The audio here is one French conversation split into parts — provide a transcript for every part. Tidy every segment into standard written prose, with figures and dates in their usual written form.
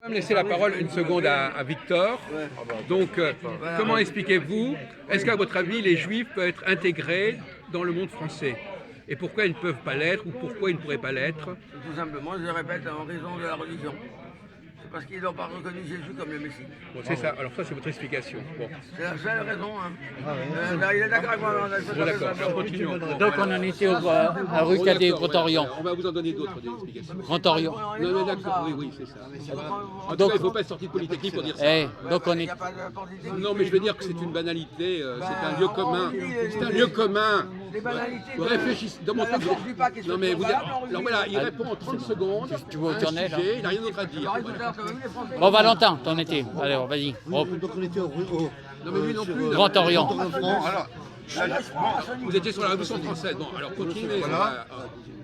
Je vais laisser la parole une seconde à Victor. Donc, comment expliquez-vous, est-ce qu'à votre avis, les Juifs peuvent être intégrés dans le monde français? Et pourquoi ils ne peuvent pas l'être ou pourquoi ils ne pourraient pas l'être? Tout simplement, je le répète, en raison de la religion. C'est parce qu'ils n'ont pas reconnu Jésus comme le Messie. Bon, c'est ça, alors ça c'est votre explication. Bon, C'est la seule raison. Hein. Il est d'accord avec moi. bon d'accord, alors continuons. Donc on en était à rue Cadet, Grand Orient. On va vous en donner d'autres des explications. Grand Orient. Non, non, d'accord, oui, c'est ça. En tout cas, il ne faut pas être sorti de Polytechnique pour dire ça. Donc on Il est. n'y a pas de politique. Non, mais je veux dire que c'est une banalité, c'est un lieu commun. C'est un lieu commun. Les banalités. Vous réfléchissez, dans mon La force du pas, qu'est-ce non, mais que vous c'est? alors voilà, il répond en 30 secondes. Tu vas au à un Turnel, sujet, il n'a rien d'autre à dire. Pareil, tout à l'heure, t'as vu les Français. Bon Valentin, t'en étais. Alors vas-y. Donc on était au Non, mais lui non plus. Grand Orient. alors, Vous étiez sur la Révolution française. Bon, alors continuez.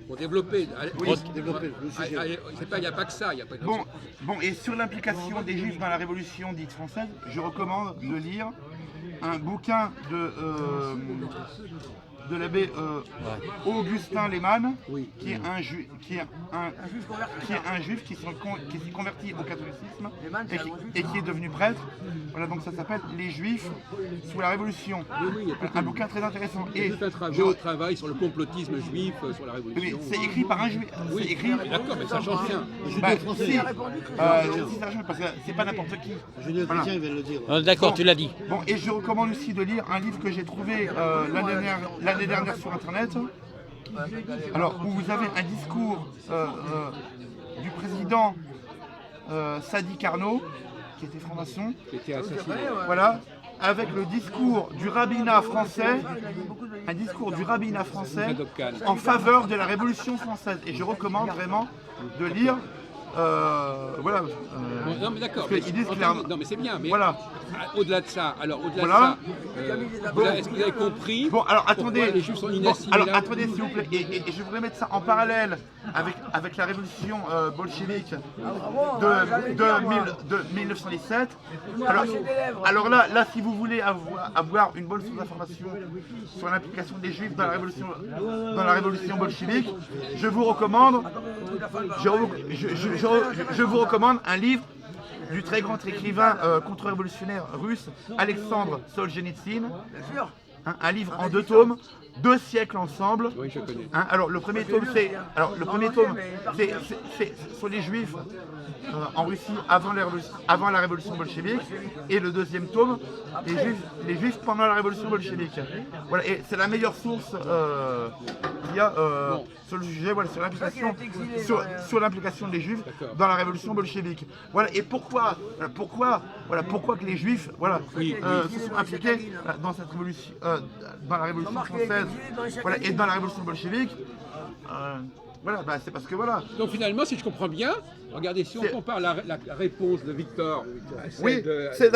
Pour développer. Allez, développer le sujet. allez, il n'y a pas que ça. Il y a pas que ça. Bon, et sur l'implication des Juifs dans la Révolution dite française, je recommande de lire un bouquin de l'abbé Augustin Lehmann, qui est un juif qui s'est converti au catholicisme et qui est devenu prêtre. Voilà, donc ça s'appelle Les Juifs sous la Révolution. Oui, Un bouquin très intéressant. Et tout un travail sur le complotisme juif, sur la Révolution. c'est écrit par un juif. Oui, C'est écrit. d'accord, mais ça change rien. Si ça change parce que c'est pas n'importe qui. Julien Chrétien, il vient de le dire. D'accord, tu l'as dit. Bon, et je recommande aussi de lire un livre que j'ai trouvé l'année dernière sur Internet. Alors, où vous avez un discours du président Sadi Carnot, qui était franc-maçon, Qui était assassiné. voilà, avec le discours du rabbinat français, un discours du rabbinat français en faveur de la Révolution française. Et je recommande vraiment de lire. Voilà. Non, mais d'accord. Parce qu'ils disent clairement. Non, mais c'est bien. Mais Voilà. au-delà de ça, Voilà. est-ce que vous avez compris Bon, alors pourquoi attendez. les Juifs sont Bon, inassimilables? alors attendez, s'il vous plaît. Et je voudrais mettre ça en parallèle avec la révolution bolchevique de 1917. Alors là, si vous voulez avoir une bonne source d'information sur l'implication des Juifs dans la révolution bolchevique, je vous recommande. Je vous recommande un livre du très grand écrivain contre-révolutionnaire russe Alexandre Solzhenitsyn, un livre en 2 tomes, 2 siècles ensemble. Oui, je connais. Alors le premier tome c'est sur les Juifs en Russie avant la révolution bolchevique, et le deuxième tome les Juifs pendant la révolution bolchevique. Voilà, et c'est la meilleure source qu'il y a sur le sujet, voilà, sur l'implication des Juifs dans la révolution bolchevique. Voilà, et pourquoi que les Juifs se sont impliqués dans cette révolution, dans la révolution française, voilà, et dans la révolution bolchevique. Voilà, c'est parce que voilà. Donc finalement, si je comprends bien, regardez, si on compare la réponse de Victor à celle Oui, de... c'est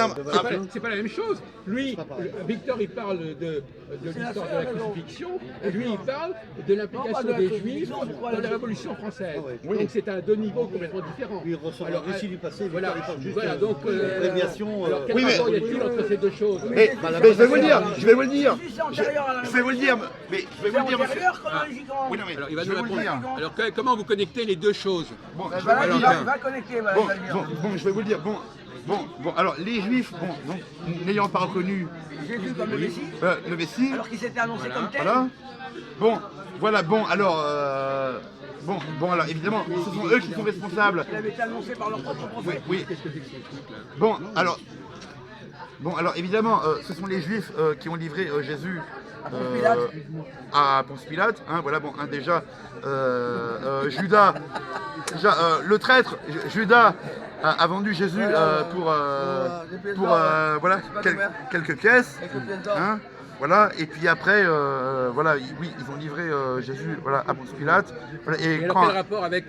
pas la même chose. Lui, Victor, il parle de l'histoire de la crucifixion, et lui, il parle de l'implication des Juifs dans la Révolution française. Donc c'est à 2 niveaux complètement différents. Lui, il ressort le récit du passé, Voilà, il parle juste voilà, donc... l'abréviation. alors, quel rapport y a-t-il entre ces deux choses? Mais je vais vous le dire, je vais vous le dire, monsieur. Oui, non, mais Alors, il va je nous vais vous le répondre. dire. Alors, comment vous connectez les deux choses? Bon, je vais Voilà, vous le il dire. va connecter. Je vais vous le dire. Bon, alors les Juifs, donc n'ayant pas reconnu Jésus comme le Messie, le Messie, alors qu'il s'était annoncé comme tel. voilà. Alors évidemment, ce sont eux qui sont responsables. Il avait été annoncé par leur propre prophète. Oui. Qu'est-ce que c'est que ce truc-là? Bon, alors évidemment, ce sont les Juifs qui ont livré Jésus Pilate. à Ponce Pilate. Voilà, déjà, Judas, le traître, Judas a vendu Jésus pour quelques pièces. Hein, voilà, et puis après, ils ont livré Jésus à Ponce Pilate. Voilà, Et alors, quel rapport avec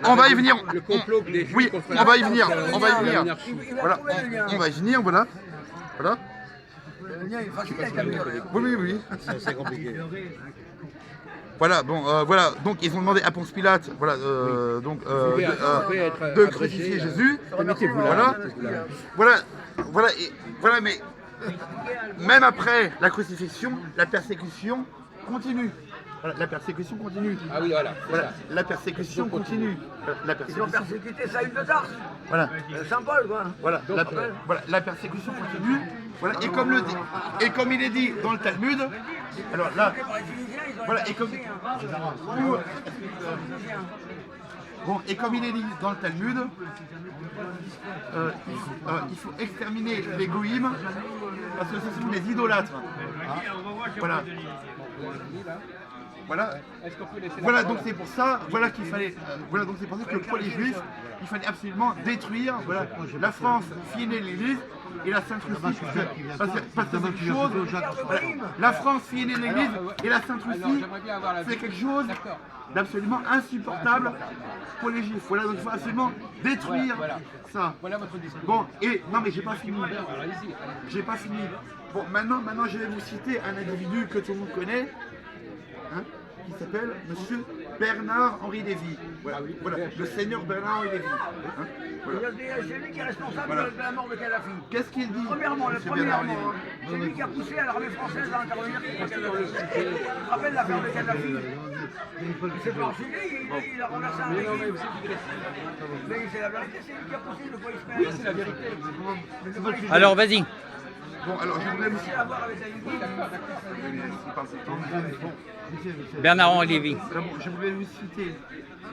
on va y venir. le complot des Juifs Oui, contre on va y venir. la monarchie? Voilà, on va y venir, voilà. Le lien est facile avec la lumière. Oui. C'est compliqué. Voilà, donc ils ont demandé à Ponce Pilate, de crucifier Jésus. Mettez-vous là. Voilà, mais même après la crucifixion, la persécution continue. Voilà, la persécution continue. Ah oui, voilà. c'est Voilà, ça. la persécution continue. La Ils ont persécution. persécuté Saül de Tarse, Voilà. Saint-Paul, quoi. Voilà, la persécution continue. Voilà, et comme il est dit dans le Talmud, alors là, voilà, et comme et comme il est dit dans le Talmud, il faut exterminer les goïms parce que ce sont des idolâtres. Voilà. Voilà. Voilà, donc c'est pour ça, voilà qu'il fallait, voilà donc c'est pour ça que pour les Juifs, il fallait absolument détruire, voilà, la France, finir l'Église et la Sainte Russie, parce que c'est quelque chose, voilà, la France, finir l'Église et la Sainte Russie, c'est quelque chose d'absolument insupportable pour les Juifs. Voilà, donc il faut absolument détruire ça. Voilà votre discours. Bon, et non mais j'ai pas fini. J'ai pas fini. Bon, maintenant je vais vous citer un individu que tout le monde connaît. Hein, qui s'appelle Monsieur Bernard-Henri Lévy. Voilà, voilà, le seigneur Bernard-Henri Lévy. Hein, voilà. C'est lui qui est responsable Voilà. de la mort de Kadhafi. Qu'est-ce qu'il dit Premièrement, Monsieur Bernard-Henri Lévy? c'est lui qui a poussé à l'armée française à intervenir contre Kadhafi. Tu te rappelles l'affaire de Kadhafi? Il s'est pas refusé, il a renversé un régime. Mais c'est la vérité, c'est lui qui a poussé le point Oui, c'est la vérité. Alors, vas-y. Bon, alors je voulais vous à voir avec Ayoub. Bernard-Henri Lévy. Je voulais vous citer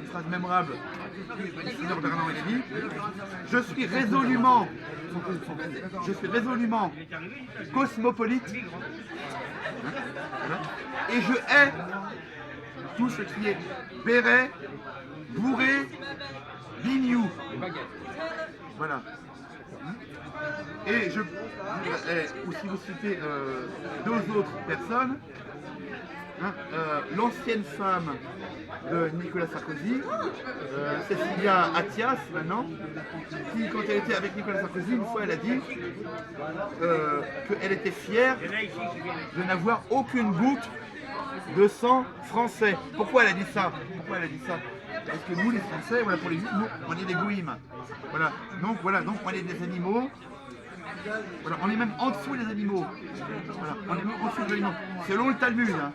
une phrase mémorable du seigneur Bernard-Henri Lévy. Je suis résolument cosmopolite, voilà, et je hais tout ce qui est béret, bourré, bignou. Voilà. Et aussi vous citer deux autres personnes. Hein, l'ancienne femme de Nicolas Sarkozy, Cécilia Attias maintenant, qui quand elle était avec Nicolas Sarkozy, une fois elle a dit qu'elle était fière de n'avoir aucune goutte de sang français. Pourquoi elle a dit ça? Pourquoi elle a dit ça? Parce que nous les Français, voilà, pour les Juifs, nous on est des goïms. Voilà, donc on est des animaux. Voilà, on est même en dessous des animaux. Voilà, on est même en dessous des animaux. Selon le Talmud, hein,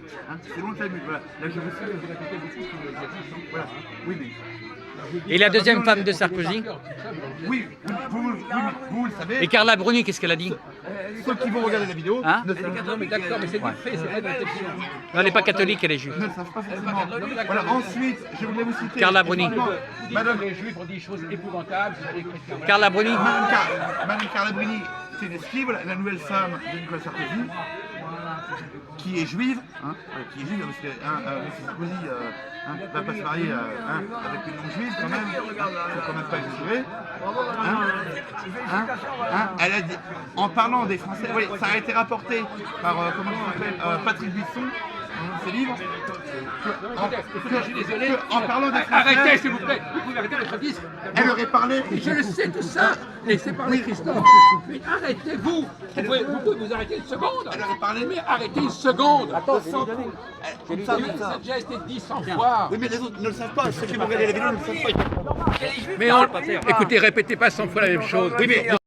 selon le Talmud. Voilà. Là, je vous cite. Voilà. Oui, mais. Et la deuxième femme de Sarkozy? Oui, vous le savez. Et Carla Bruni, qu'est-ce qu'elle a dit? Ceux qui vont regarder la vidéo Hein? ne savent Non, mais d'accord, mais c'est du fait, c'est pas de l'intention. Non, elle n'est pas catholique, elle est juive. ne savent pas forcément. Voilà, ensuite, je voulais vous citer. Carla Bruni. Madame, Les Juifs ont dit des choses épouvantables, c'est les chrétiens. Carla Bruni? Madame Carla Bruni, c'est une esquive, la nouvelle femme de Nicolas Sarkozy, qui est juive, hein, qui est juive, parce que M. Sarkozy va pas se marier avec une non-juive quand même, c'est quand même pas exagéré. Elle a dit, en parlant des Français, oui, ça a été rapporté par, comment il s'appelle, Patrick Buisson, dans ses livres, Je suis désolé. en parlant des Français, Arrêtez, s'il vous plaît. Vous pouvez arrêter votre disque. elle aurait parlé. Je le sais tout ça. Laissez parler Christophe. Mais arrêtez-vous. Vous pouvez vous arrêter une seconde. Elle aurait parlé. Mais arrêtez une seconde. Ça, Ça a déjà été dit 100 fois. oui, mais les autres ne le savent pas, ceux qui vont regarder la vidéo ne le savent pas. Mais écoutez, répétez pas 100 fois la même chose. Oui, mais